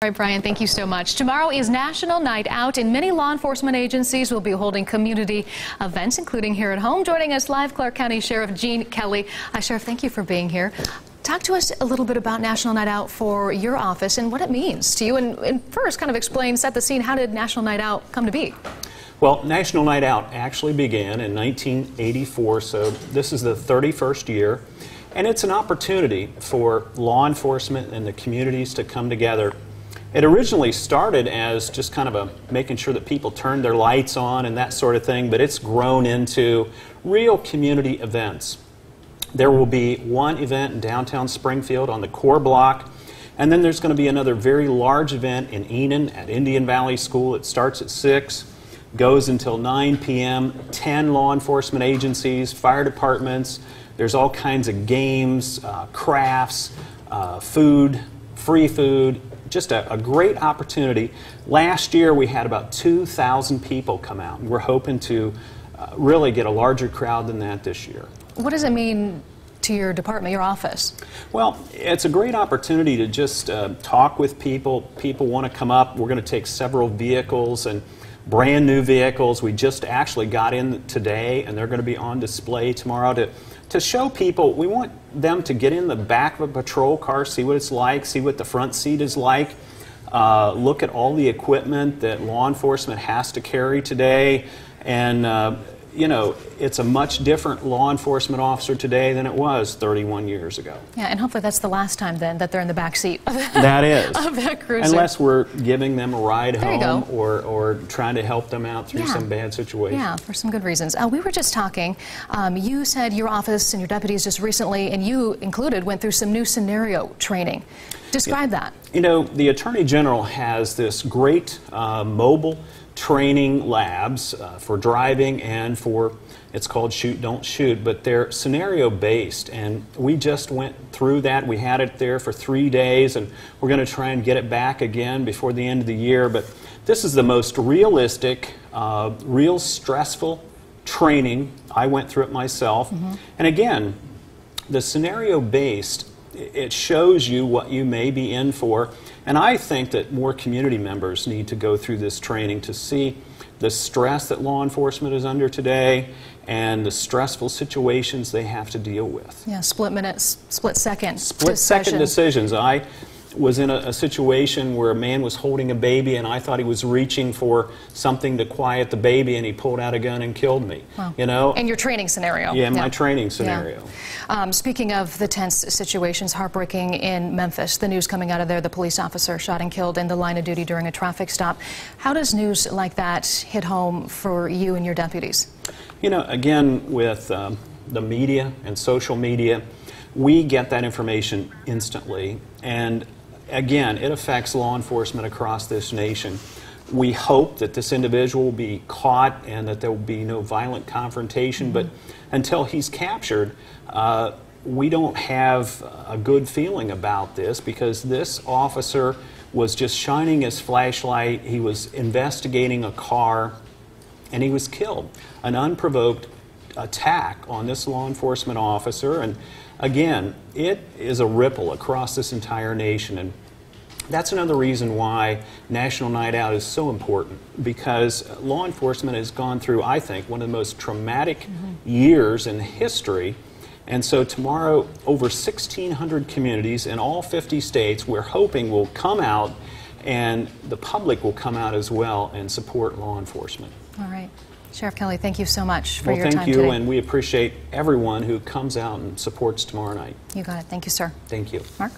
All right, Brian, thank you so much. Tomorrow is National Night Out, and many law enforcement agencies will be holding community events, including here at home. Joining us live, Clark County Sheriff Gene Kelly. Sheriff, thank you for being here. Talk to us a little bit about National Night Out for your office and what it means to you. And first, kind of explain, set the scene, how did National Night Out come to be? Well, National Night Out actually began in 1984, so this is the 31st year. And it's an opportunity for law enforcement and the communities to come together. It originally started as just kind of making sure that people turned their lights on and that sort of thing, but it's grown into real community events. There will be one event in downtown Springfield on the core block, and then there's going to be another very large event in Enon at Indian Valley School. It starts at 6, goes until 9 p.m., 10 law enforcement agencies, fire departments. There's all kinds of games, crafts, food, free food. Just a great opportunity. Last year we had about 2,000 people come out. We're hoping to really get a larger crowd than that this year. What does it mean to your department, your office? Well, it's a great opportunity to just talk with people. People want to come up. We're going to take several vehicles and brand new vehicles. We just actually got in today, and they're going to be on display tomorrow to show people. We want them to get in the back of a patrol car, see what it's like, see what the front seat is like, look at all the equipment that law enforcement has to carry today. And you know, it's a much different law enforcement officer today than it was 31 years ago. Yeah, and hopefully that's the last time then that they're in the back seat of that is. Of that cruiser. Unless we're giving them a ride there home or trying to help them out through some bad situation. Yeah, for some good reasons. We were just talking, you said your office and your deputies just recently, and you included, went through some new scenario training. Describe that. You know, the Attorney General has this great mobile training labs for driving and for, it's called Shoot Don't Shoot, but they're scenario based, and we just went through that. We had it there for 3 days, and we're going to try and get it back again before the end of the year. But this is the most realistic, real stressful training. I went through it myself. And again, the scenario based, it shows you what you may be in for. And I think that more community members need to go through this training to see the stress that law enforcement is under today and the stressful situations they have to deal with. Yeah, split minutes, split second. Split second decisions. I was in a situation where a man was holding a baby, and I thought he was reaching for something to quiet the baby, and he pulled out a gun and killed me. Wow. You know? In your training scenario. Yeah, my training scenario. Yeah. Speaking of the tense situations, heartbreaking in Memphis, the news coming out of there, the police officer shot and killed in the line of duty during a traffic stop. How does news like that hit home for you and your deputies? You know, again, with the media and social media, we get that information instantly, and again, it affects law enforcement across this nation. We hope that this individual will be caught and that there will be no violent confrontation, but until he's captured, we don't have a good feeling about this, because this officer was just shining his flashlight. He was investigating a car, and he was killed. An unprovoked attack on this law enforcement officer, and again, it is a ripple across this entire nation, and that's another reason why National Night Out is so important, because law enforcement has gone through, I think, one of the most traumatic years in history. And so tomorrow, over 1,600 communities in all 50 states, we're hoping will come out, and the public will come out as well and support law enforcement. All right. Sheriff Kelly, thank you so much for your time today. today. Well, thank you, and we appreciate everyone who comes out and supports tomorrow night. You got it. Thank you, sir. Thank you. Mark?